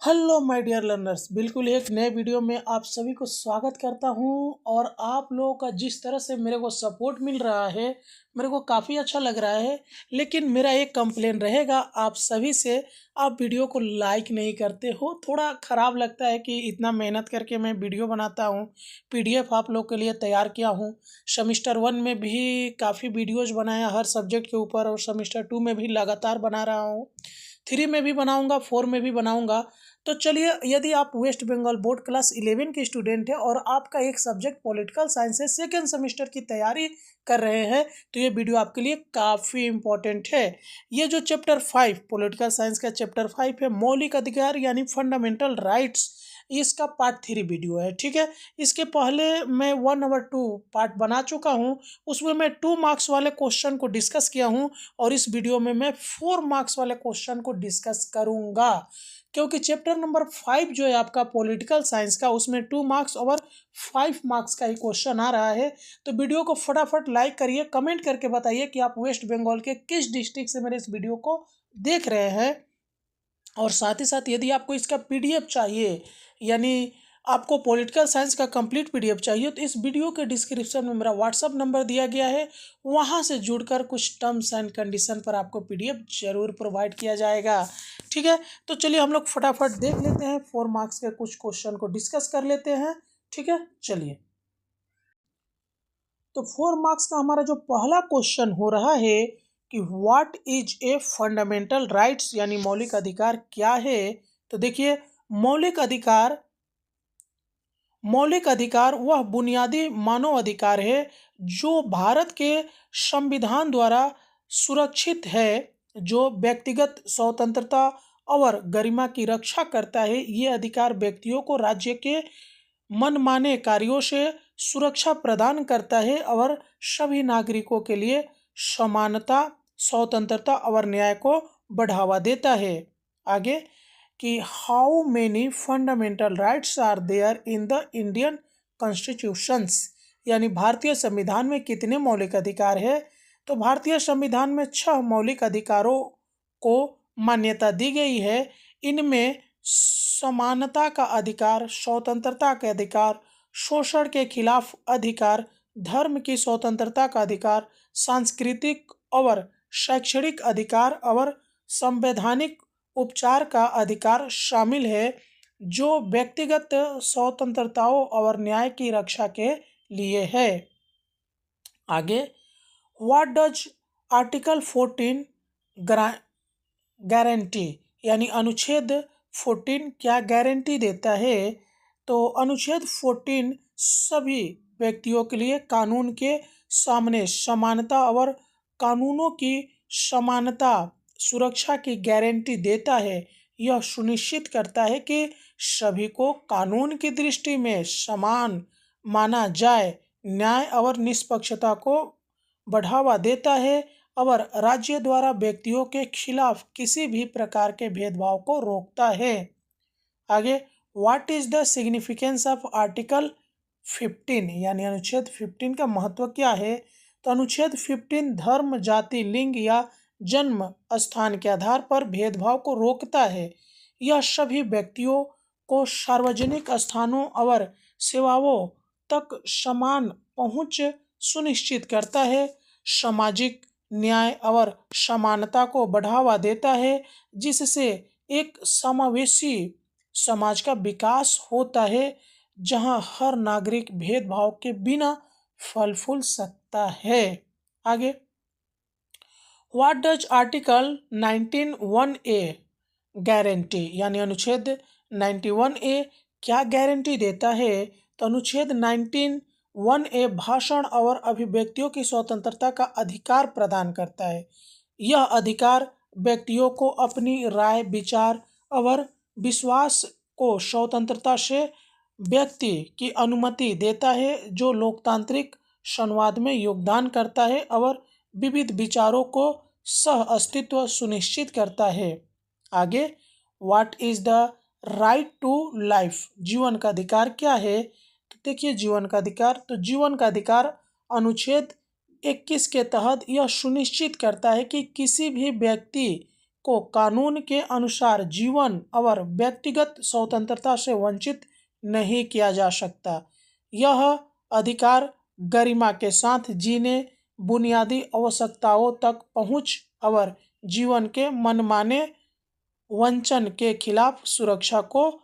Hello my dear learners, बिल्कुल एक नए वीडियो में आप सभी को स्वागत करता हूं। और आप लोगों का जिस तरह से मेरे को सपोर्ट मिल रहा है, मेरे को काफ़ी अच्छा लग रहा है। लेकिन मेरा एक कंप्लेन रहेगा आप सभी से, आप वीडियो को लाइक नहीं करते हो। थोड़ा ख़राब लगता है कि इतना मेहनत करके मैं वीडियो बनाता हूं, पीडीएफ आप लोग के लिए तैयार किया हूं। सेमेस्टर 1 में भी काफ़ी वीडियोज़ बनाया हर सब्जेक्ट के ऊपर, और सेमेस्टर 2 में भी लगातार बना रहा हूँ, 3 में भी बनाऊंगा, 4 में भी बनाऊंगा। तो चलिए, यदि आप वेस्ट बंगाल बोर्ड क्लास 11 के स्टूडेंट हैं और आपका एक सब्जेक्ट पॉलिटिकल साइंस है, सेकेंड सेमेस्टर की तैयारी कर रहे हैं, तो ये वीडियो आपके लिए काफ़ी इम्पोर्टेंट है। ये जो चैप्टर 5 पॉलिटिकल साइंस का चैप्टर 5 है, मौलिक अधिकार यानी फंडामेंटल राइट्स, इसका पार्ट 3 वीडियो है। ठीक है, इसके पहले मैं 1 और 2 पार्ट बना चुका हूँ, उसमें मैं 2 मार्क्स वाले क्वेश्चन को डिस्कस किया हूँ, और इस वीडियो में मैं 4 मार्क्स वाले क्वेश्चन को डिस्कस करूँगा। क्योंकि चैप्टर नंबर 5 जो है आपका पॉलिटिकल साइंस का, उसमें 2 मार्क्स और 5 मार्क्स का ही क्वेश्चन आ रहा है। तो वीडियो को फटाफट लाइक करिए, कमेंट करके बताइए कि आप वेस्ट बंगाल के किस डिस्ट्रिक्ट से मेरे इस वीडियो को देख रहे हैं। और साथ ही साथ यदि आपको इसका पीडीएफ चाहिए, यानी आपको पॉलिटिकल साइंस का कंप्लीट पीडीएफ चाहिए, तो इस वीडियो के डिस्क्रिप्शन में मेरा व्हाट्सअप नंबर दिया गया है, वहां से जुड़कर कुछ टर्म्स एंड कंडीशन पर आपको पीडीएफ जरूर प्रोवाइड किया जाएगा। ठीक है, तो चलिए हम लोग फटाफट देख लेते हैं, 4 मार्क्स के कुछ क्वेश्चन को डिस्कस कर लेते हैं। ठीक है, चलिए। तो 4 मार्क्स का हमारा जो पहला क्वेश्चन हो रहा है कि what is a fundamental rights, यानी मौलिक अधिकार क्या है। तो देखिए, मौलिक अधिकार मौलिक अधिकार वह बुनियादी मानव अधिकार है जो भारत के संविधान द्वारा सुरक्षित है, जो व्यक्तिगत स्वतंत्रता और गरिमा की रक्षा करता है। ये अधिकार व्यक्तियों को राज्य के मनमाने कार्यों से सुरक्षा प्रदान करता है और सभी नागरिकों के लिए समानता, स्वतंत्रता और न्याय को बढ़ावा देता है। आगे कि how many fundamental rights are there in the Indian constitutions, यानी भारतीय संविधान में कितने मौलिक अधिकार है। तो भारतीय संविधान में 6 मौलिक अधिकारों को मान्यता दी गई है। इनमें समानता का अधिकार, स्वतंत्रता के अधिकार, शोषण के खिलाफ अधिकार, धर्म की स्वतंत्रता का अधिकार, सांस्कृतिक और शैक्षणिक अधिकार और संवैधानिक उपचार का अधिकार शामिल है, जो व्यक्तिगत स्वतंत्रताओं और न्याय की रक्षा के लिए है। आगे, व्हाट डज आर्टिकल 14 गारंटी, यानी अनुच्छेद 14 क्या गारंटी देता है। तो अनुच्छेद 14 सभी व्यक्तियों के लिए कानून के सामने समानता और कानूनों की समानता सुरक्षा की गारंटी देता है। यह सुनिश्चित करता है कि सभी को कानून की दृष्टि में समान माना जाए, न्याय और निष्पक्षता को बढ़ावा देता है और राज्य द्वारा व्यक्तियों के खिलाफ किसी भी प्रकार के भेदभाव को रोकता है। आगे, what is the significance of article 15, यानी अनुच्छेद 15 का महत्व क्या है। तो अनुच्छेद 15 धर्म, जाति, लिंग या जन्म स्थान के आधार पर भेदभाव को रोकता है। यह सभी व्यक्तियों को सार्वजनिक स्थानों और सेवाओं तक समान पहुंच सुनिश्चित करता है, सामाजिक न्याय और समानता को बढ़ावा देता है, जिससे एक समावेशी समाज का विकास होता है जहां हर नागरिक भेदभाव के बिना फल फूल सकता है। आगे, what does article 19(1)(a guarantee, यानी अनुच्छेद 91(a क्या गारंटी देता है। तो अनुच्छेद 19(1)(a भाषण और अभिव्यक्तियों की स्वतंत्रता का अधिकार प्रदान करता है। यह अधिकार व्यक्तियों को अपनी राय, विचार और विश्वास को स्वतंत्रता से व्यक्ति की अनुमति देता है, जो लोकतांत्रिक संवाद में योगदान करता है और विविध विचारों को सह अस्तित्व सुनिश्चित करता है। आगे, what is the right to life, जीवन का अधिकार क्या है। तो देखिए, जीवन का अधिकार, तो जीवन का अधिकार अनुच्छेद 21 के तहत यह सुनिश्चित करता है कि किसी भी व्यक्ति को कानून के अनुसार जीवन और व्यक्तिगत स्वतंत्रता से वंचित नहीं किया जा सकता। यह अधिकार गरिमा के साथ जीने, बुनियादी आवश्यकताओं तक पहुंच और जीवन के मनमाने वंचन के खिलाफ सुरक्षा को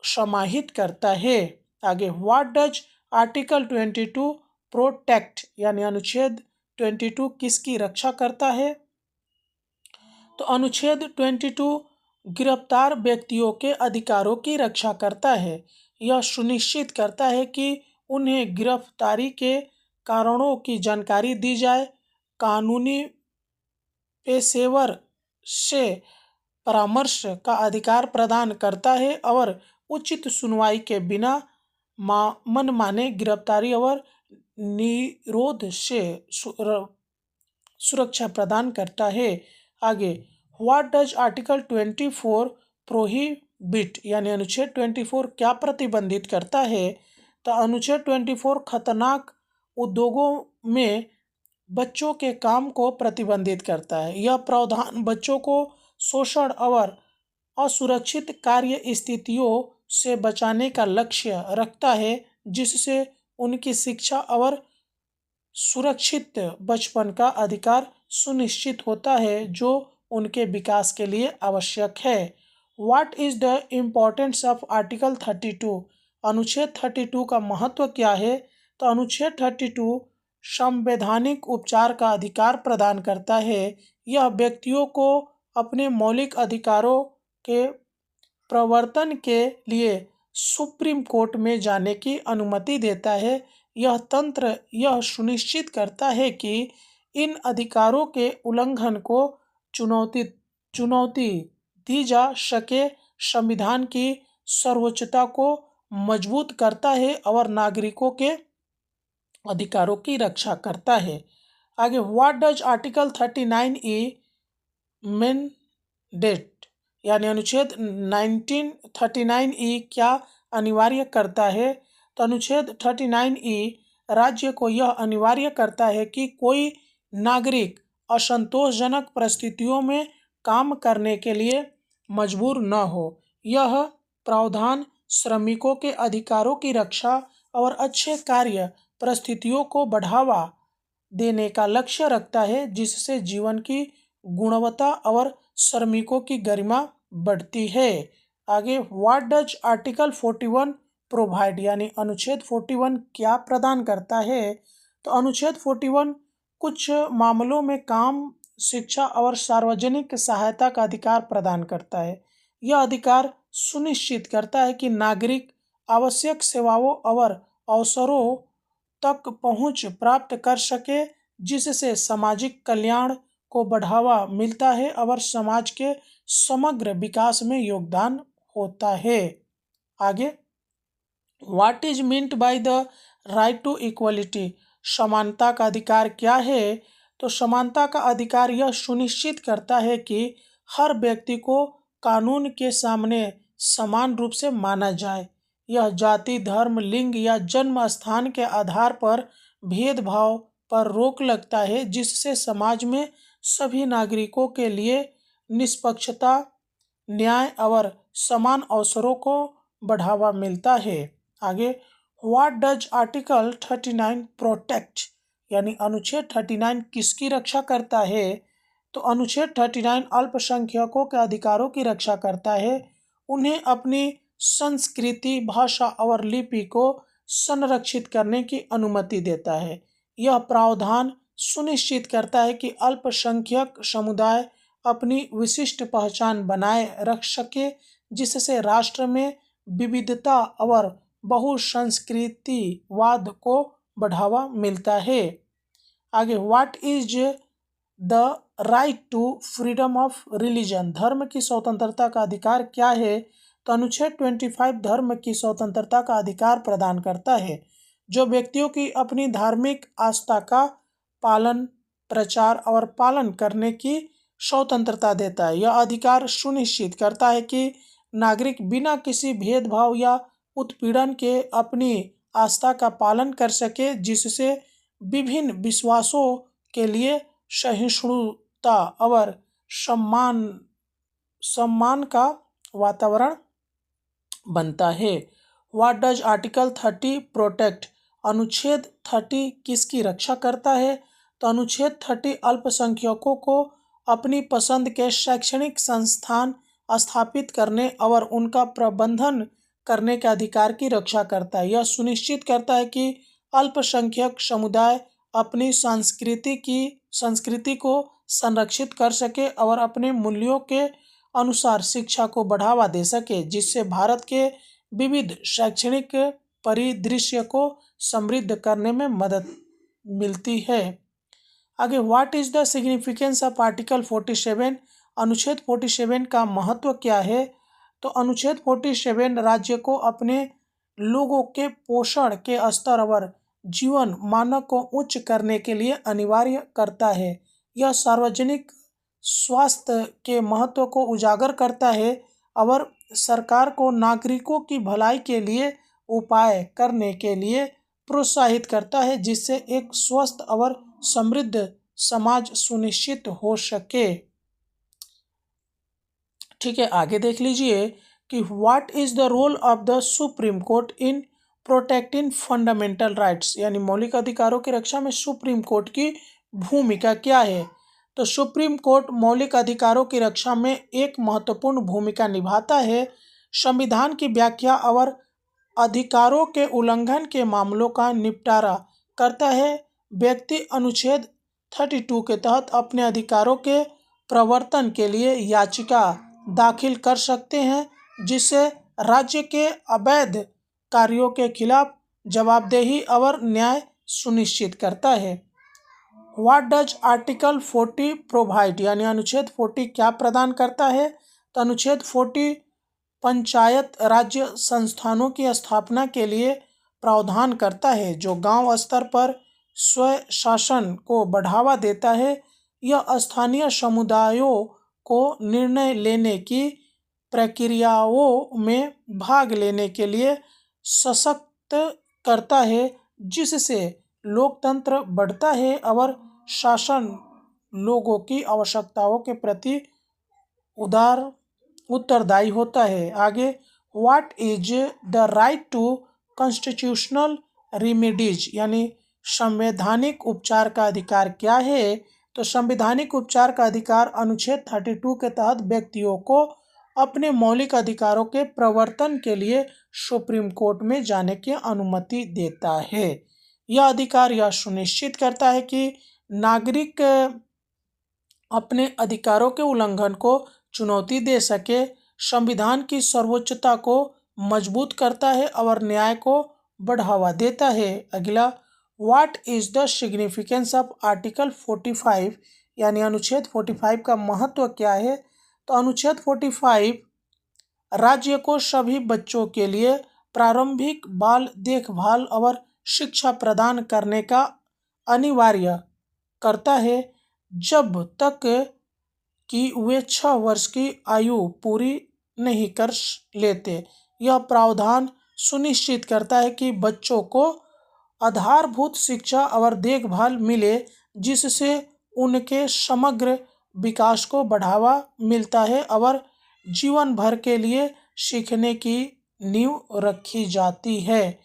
समाहित करता है। आगे, व्हाट डज आर्टिकल 22 प्रोटेक्ट, यानी अनुच्छेद 22 किसकी रक्षा करता है? तो अनुच्छेद 22 गिरफ्तार व्यक्तियों के अधिकारों की रक्षा करता है। यह सुनिश्चित करता है कि उन्हें गिरफ्तारी के कारणों की जानकारी दी जाए, कानूनी पेशेवर से परामर्श का अधिकार प्रदान करता है और उचित सुनवाई के बिना मनमाने गिरफ्तारी और निरोध से सुरक्षा प्रदान करता है। आगे, व्हाट डज आर्टिकल 24 प्रोहिबिट, यानी अनुच्छेद 24 क्या प्रतिबंधित करता है? तो अनुच्छेद 24 खतरनाक उद्योगों में बच्चों के काम को प्रतिबंधित करता है। यह प्रावधान बच्चों को शोषण और असुरक्षित कार्य स्थितियों से बचाने का लक्ष्य रखता है, जिससे उनकी शिक्षा और सुरक्षित बचपन का अधिकार सुनिश्चित होता है, जो उनके विकास के लिए आवश्यक है। What is the importance of article 32? अनुच्छेद 32 का महत्व क्या है? तो अनुच्छेद 32 संवैधानिक उपचार का अधिकार प्रदान करता है। यह व्यक्तियों को अपने मौलिक अधिकारों के प्रवर्तन के लिए सुप्रीम कोर्ट में जाने की अनुमति देता है। यह तंत्र यह सुनिश्चित करता है कि इन अधिकारों के उल्लंघन को चुनौती दी जा सके, संविधान की सर्वोच्चता को मजबूत करता है और नागरिकों के अधिकारों की रक्षा करता है। आगे, what does article 39E mandate, यानी अनुच्छेद 1939E क्या अनिवार्य करता है? तो अनुच्छेद 39E राज्य को यह अनिवार्य करता है कि कोई नागरिक असंतोषजनक परिस्थितियों में काम करने के लिए मजबूर न हो। यह प्रावधान श्रमिकों के अधिकारों की रक्षा और अच्छे कार्य परिस्थितियों को बढ़ावा देने का लक्ष्य रखता है, जिससे जीवन की गुणवत्ता और श्रमिकों की गरिमा बढ़ती है। आगे, व्हाट डज आर्टिकल 41 प्रोवाइड, यानी अनुच्छेद 41 क्या प्रदान करता है? तो अनुच्छेद 41 कुछ मामलों में काम, शिक्षा और सार्वजनिक सहायता का अधिकार प्रदान करता है। यह अधिकार सुनिश्चित करता है कि नागरिक आवश्यक सेवाओं और अवसरों तक पहुंच प्राप्त कर सके, जिससे सामाजिक कल्याण को बढ़ावा मिलता है और समाज के समग्र विकास में योगदान होता है। आगे, what is meant by the right to equality, समानता का अधिकार क्या है? तो समानता का अधिकार यह सुनिश्चित करता है कि हर व्यक्ति को कानून के सामने समान रूप से माना जाए। यह जाति, धर्म, लिंग या जन्म स्थान के आधार पर भेदभाव पर रोक लगता है, जिससे समाज में सभी नागरिकों के लिए निष्पक्षता, न्याय और समान अवसरों को बढ़ावा मिलता है। आगे, व्हाट डज आर्टिकल 39 प्रोटेक्ट, यानी अनुच्छेद 39 किसकी रक्षा करता है? तो अनुच्छेद 39 अल्पसंख्यकों के अधिकारों की रक्षा करता है। उन्हें अपनी संस्कृति, भाषा और लिपि को संरक्षित करने की अनुमति देता है। यह प्रावधान सुनिश्चित करता है कि अल्पसंख्यक समुदाय अपनी विशिष्ट पहचान बनाए रख सके, जिससे राष्ट्र में विविधता और बहुसंस्कृतिवाद को बढ़ावा मिलता है। आगे, what is the right to freedom of religion, धर्म की स्वतंत्रता का अधिकार क्या है? तो अनुच्छेद 25 धर्म की स्वतंत्रता का अधिकार प्रदान करता है, जो व्यक्तियों की अपनी धार्मिक आस्था का पालन, प्रचार और पालन करने की स्वतंत्रता देता है। यह अधिकार सुनिश्चित करता है कि नागरिक बिना किसी भेदभाव या उत्पीड़न के अपनी आस्था का पालन कर सके, जिससे विभिन्न विश्वासों के लिए सहिष्णुता और सम्मान सम्मान का वातावरण बनता है। What does article 30 protect? अनुच्छेद 30 किसकी रक्षा करता है? तो अनुच्छेद 30 अल्पसंख्यकों को अपनी पसंद के शैक्षणिक संस्थान स्थापित करने और उनका प्रबंधन करने के अधिकार की रक्षा करता है। यह सुनिश्चित करता है कि अल्पसंख्यक समुदाय अपनी संस्कृति को संरक्षित कर सके और अपने मूल्यों के अनुसार शिक्षा को बढ़ावा दे सके, जिससे भारत के विविध शैक्षणिक परिदृश्य को समृद्ध करने में मदद मिलती है। आगे, what is the significance of article 47? अनुच्छेद 47 का महत्व क्या है? तो अनुच्छेद 47 राज्य को अपने लोगों के पोषण के स्तर और जीवन मानक को उच्च करने के लिए अनिवार्य करता है। यह सार्वजनिक स्वास्थ्य के महत्व को उजागर करता है और सरकार को नागरिकों की भलाई के लिए उपाय करने के लिए प्रोत्साहित करता है, जिससे एक स्वस्थ और समृद्ध समाज सुनिश्चित हो सके। ठीक है, आगे देख लीजिए कि what is the role of the Supreme Court in protecting fundamental rights? यानी मौलिक अधिकारों की रक्षा में सुप्रीम कोर्ट की भूमिका क्या है? तो सुप्रीम कोर्ट मौलिक अधिकारों की रक्षा में एक महत्वपूर्ण भूमिका निभाता है। संविधान की व्याख्या और अधिकारों के उल्लंघन के मामलों का निपटारा करता है। व्यक्ति अनुच्छेद 32 के तहत अपने अधिकारों के प्रवर्तन के लिए याचिका दाखिल कर सकते हैं, जिससे राज्य के अवैध कार्यों के खिलाफ जवाबदेही और न्याय सुनिश्चित करता है। What does article 40 provide? यानी अनुच्छेद 40 क्या प्रदान करता है? तो अनुच्छेद 40 पंचायत राज्य संस्थानों की स्थापना के लिए प्रावधान करता है, जो गांव स्तर पर स्वयं शासन को बढ़ावा देता है। यह स्थानीय समुदायों को निर्णय लेने की प्रक्रियाओं में भाग लेने के लिए सशक्त करता है, जिससे लोकतंत्र बढ़ता है और शासन लोगों की आवश्यकताओं के प्रति उत्तरदायी होता है। आगे, what is the right to constitutional remedies? यानी संवैधानिक उपचार का अधिकार क्या है? तो संवैधानिक उपचार का अधिकार अनुच्छेद 32 के तहत व्यक्तियों को अपने मौलिक अधिकारों के प्रवर्तन के लिए सुप्रीम कोर्ट में जाने की अनुमति देता है। यह अधिकार यह सुनिश्चित करता है कि नागरिक अपने अधिकारों के उल्लंघन को चुनौती दे सके, संविधान की सर्वोच्चता को मजबूत करता है और न्याय को बढ़ावा देता है। अगला, what is the significance of article 45? यानी अनुच्छेद 45 का महत्व क्या है? तो अनुच्छेद 45 राज्य को सभी बच्चों के लिए प्रारंभिक बाल देखभाल और शिक्षा प्रदान करने का अनिवार्य करता है, जब तक कि वे 6 वर्ष की आयु पूरी नहीं कर लेते। यह प्रावधान सुनिश्चित करता है कि बच्चों को आधारभूत शिक्षा और देखभाल मिले, जिससे उनके समग्र विकास को बढ़ावा मिलता है और जीवन भर के लिए सीखने की नींव रखी जाती है।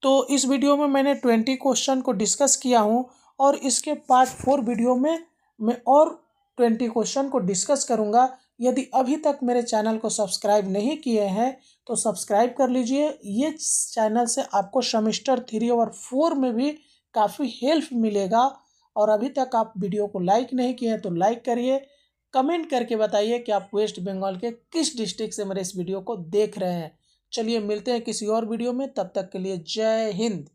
तो इस वीडियो में मैंने 20 क्वेश्चन को डिस्कस किया हूँ और इसके पार्ट 4 वीडियो में मैं और 20 क्वेश्चन को डिस्कस करूँगा। यदि अभी तक मेरे चैनल को सब्सक्राइब नहीं किए हैं तो सब्सक्राइब कर लीजिए। ये चैनल से आपको सेमेस्टर 3 और 4 में भी काफ़ी हेल्प मिलेगा। और अभी तक आप वीडियो को लाइक नहीं किए हैं तो लाइक करिए। कमेंट करके बताइए कि आप वेस्ट बंगाल के किस डिस्ट्रिक्ट से मेरे इस वीडियो को देख रहे हैं। चलिए मिलते हैं किसी और वीडियो में, तब तक के लिए जय हिंद।